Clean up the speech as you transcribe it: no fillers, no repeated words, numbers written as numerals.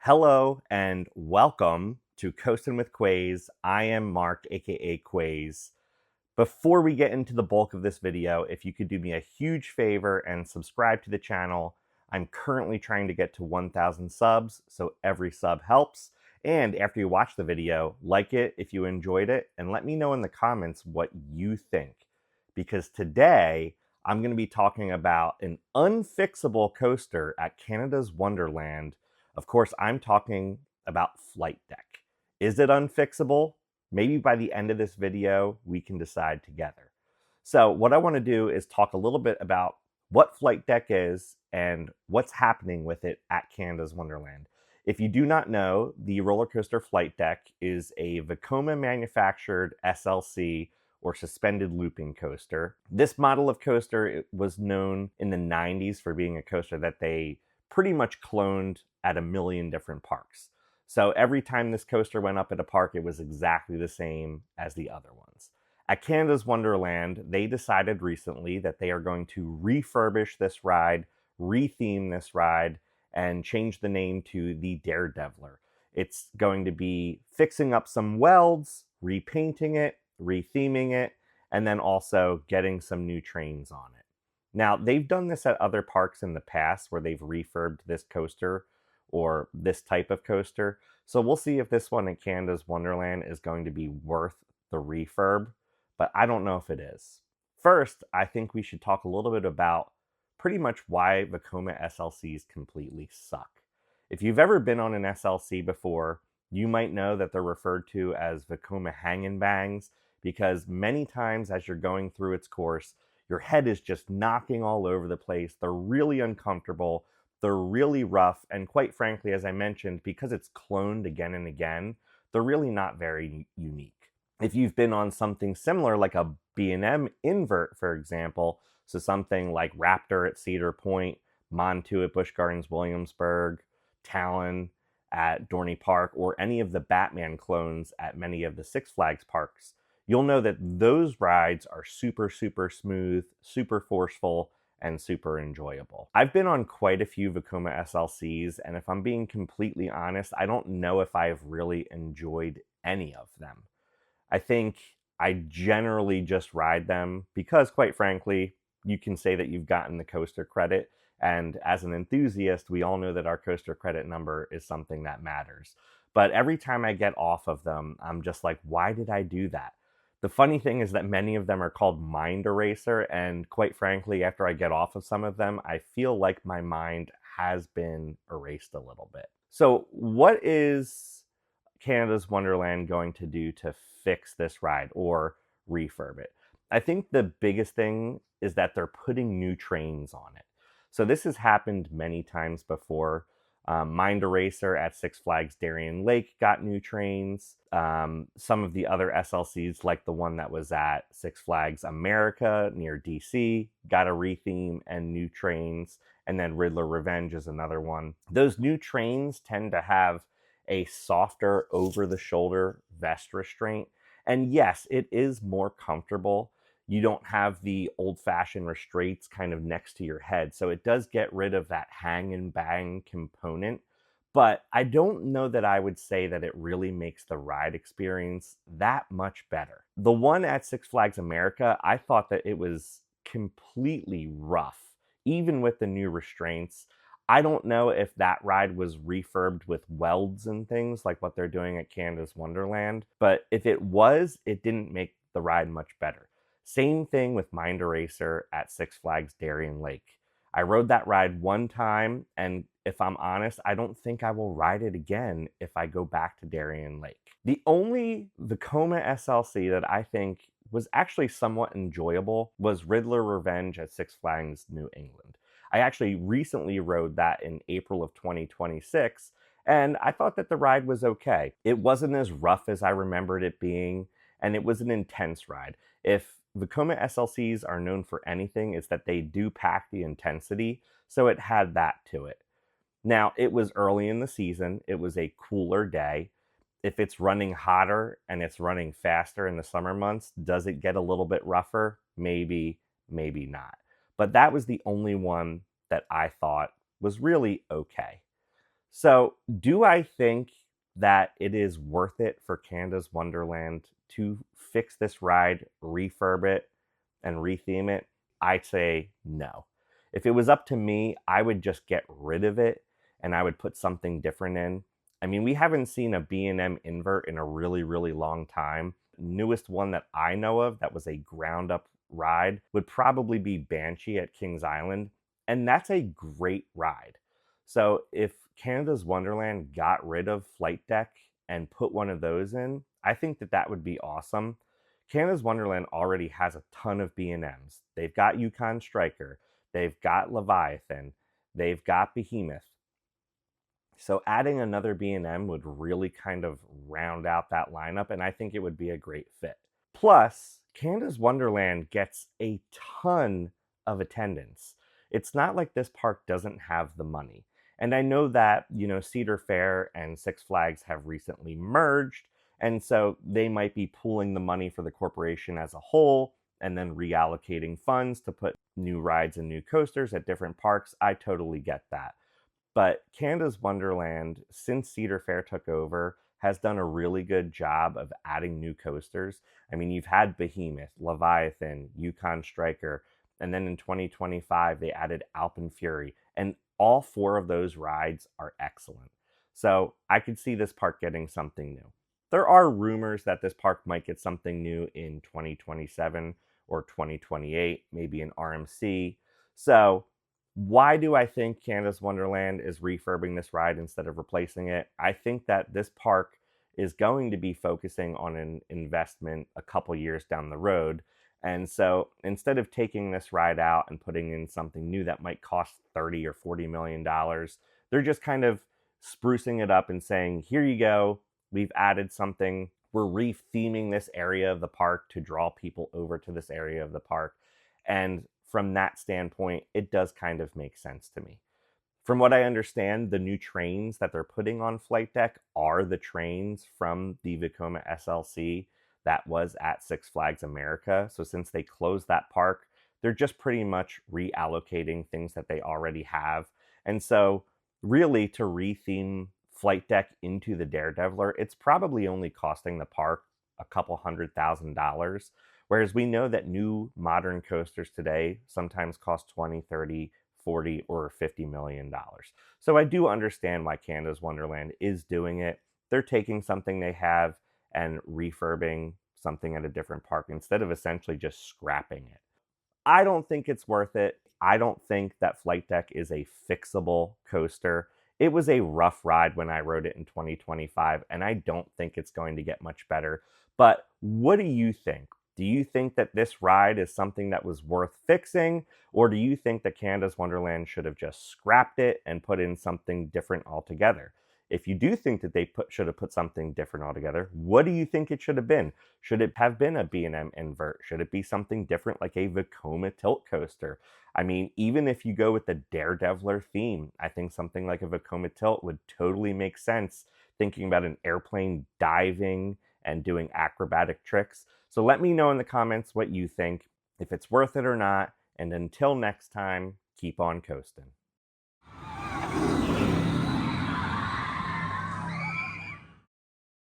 Hello and welcome to Coastin With Quayz. I am Mark, aka Quayz. Before we get into the bulk of this video, if you could do me a huge favor and subscribe to the channel. I'm currently trying to get to 1,000 subs, so every sub helps. And after you watch the video, like it if you enjoyed it, and let me know in the comments what you think. Because today, I'm going to be talking about an unfixable coaster at Canada's Wonderland. Of course, I'm talking about Flight Deck. Is it unfixable? Maybe by the end of this video, we can decide together. So what I want to do is talk a little bit about what Flight Deck is and what's happening with it at Canada's Wonderland. If you do not know, the roller coaster Flight Deck is a Vekoma manufactured SLC or suspended looping coaster. This model of coaster was known in the 90s for being a coaster that they pretty much cloned at a million different parks. So every time this coaster went up at a park, it was exactly the same as the other ones. At Canada's Wonderland, they decided recently that they are going to refurbish this ride, retheme this ride, and change the name to the Daredeviler. It's going to be fixing up some welds, repainting it, retheming it, and then also getting some new trains on it. Now, they've done this at other parks in the past where they've refurbed this coaster or this type of coaster. So we'll see if this one in Canada's Wonderland is going to be worth the refurb, but I don't know if it is. First, I think we should talk a little bit about pretty much why Vekoma SLCs completely suck. If you've ever been on an SLC before, you might know that they're referred to as Vekoma hang and bangs because many times as you're going through its course, your head is just knocking all over the place. They're really uncomfortable. They're really rough. And quite frankly, as I mentioned, because it's cloned again and again, they're really not very unique. If you've been on something similar like a B&M Invert, for example, so something like Raptor at Cedar Point, Montu at Busch Gardens Williamsburg, Talon at Dorney Park, or any of the Batman clones at many of the Six Flags parks, you'll know that those rides are super, super smooth, super forceful, and super enjoyable. I've been on quite a few Vekoma SLCs, and if I'm being completely honest, I don't know if I've really enjoyed any of them. I think I generally just ride them because, quite frankly, you can say that you've gotten the coaster credit, and as an enthusiast, we all know that our coaster credit number is something that matters. But every time I get off of them, I'm just like, why did I do that? The funny thing is that many of them are called mind eraser, and quite frankly, after I get off of some of them, I feel like my mind has been erased a little bit. So what is Canada's Wonderland going to do to fix this ride or refurb it? I think the biggest thing is that they're putting new trains on it. So this has happened many times before. Mind Eraser at Six Flags Darien Lake got new trains. Some of the other SLCs, like the one that was at Six Flags America near DC, got a retheme and new trains. And then Riddler Revenge is another one. Those new trains tend to have a softer over-the-shoulder vest restraint. And yes, it is more comfortable. You don't have the old-fashioned restraints kind of next to your head. So it does get rid of that hang and bang component. But I don't know that I would say that it really makes the ride experience that much better. The one at Six Flags America, I thought that it was completely rough, even with the new restraints. I don't know if that ride was refurbed with welds and things like what they're doing at Canada's Wonderland. But if it was, it didn't make the ride much better. Same thing with Mind Eraser at Six Flags Darien Lake. I rode that ride one time, and if I'm honest, I don't think I will ride it again if I go back to Darien Lake. The only Vekoma SLC that I think was actually somewhat enjoyable was Riddler Revenge at Six Flags New England. I actually recently rode that in April of 2026, and I thought that the ride was okay. It wasn't as rough as I remembered it being, and it was an intense ride. If Vekoma SLCs are known for anything, is that they do pack the intensity, so it had that to it. Now, it was early in the season. It was a cooler day. If it's running hotter and it's running faster in the summer months, does it get a little bit rougher? Maybe, maybe not. But that was the only one that I thought was really okay. So, do I think that it is worth it for Canada's Wonderland to fix this ride, refurb it, and retheme it? I'd say no. If it was up to me, I would just get rid of it and I would put something different in. I mean, we haven't seen a B&M invert in a really, really long time. Newest one that I know of that was a ground up ride would probably be Banshee at Kings Island, and that's a great ride. So if Canada's Wonderland got rid of Flight Deck and put one of those in, I think that that would be awesome. Canada's Wonderland already has a ton of B&Ms. They've got Yukon Striker, they've got Leviathan, they've got Behemoth. So adding another B&M would really kind of round out that lineup, and I think it would be a great fit. Plus, Canada's Wonderland gets a ton of attendance. It's not like this park doesn't have the money. And I know that, Cedar Fair and Six Flags have recently merged, and so they might be pooling the money for the corporation as a whole and then reallocating funds to put new rides and new coasters at different parks. I totally get that. But Canada's Wonderland, since Cedar Fair took over, has done a really good job of adding new coasters. I mean, you've had Behemoth, Leviathan, Yukon Striker, and then in 2025, they added Alpenfury. And all four of those rides are excellent. So I could see this park getting something new. There are rumors that this park might get something new in 2027 or 2028, maybe an RMC. So why do I think Canada's Wonderland is refurbing this ride instead of replacing it? I think that this park is going to be focusing on an investment a couple years down the road. And so instead of taking this ride out and putting in something new that might cost 30 or 40 million dollars, they're just kind of sprucing it up and saying, here you go, we've added something. We're retheming this area of the park to draw people over to this area of the park. And from that standpoint, it does kind of make sense to me. From what I understand, the new trains that they're putting on Flight Deck are the trains from the Vekoma SLC that was at Six Flags America. So since they closed that park, they're just pretty much reallocating things that they already have. And so really to retheme Flight Deck into the Daredeviler, it's probably only costing the park a couple $100,000. Whereas we know that new modern coasters today sometimes cost 20, 30, 40, or $50 million. So I do understand why Canada's Wonderland is doing it. They're taking something they have and refurbing something at a different park instead of essentially just scrapping it. I don't think it's worth it. I don't think that Flight Deck is a fixable coaster. It was a rough ride when I rode it in 2025, and I don't think it's going to get much better. But what do you think? Do you think that this ride is something that was worth fixing? Or do you think that Canada's Wonderland should have just scrapped it and put in something different altogether? If you do think that they should have put something different altogether, what do you think it should have been? Should it have been a B&M invert? Should it be something different like a Vekoma tilt coaster? I mean, even if you go with the Daredeviler theme, I think something like a Vekoma tilt would totally make sense, thinking about an airplane diving and doing acrobatic tricks. So let me know in the comments what you think, if it's worth it or not. And until next time, keep on coasting.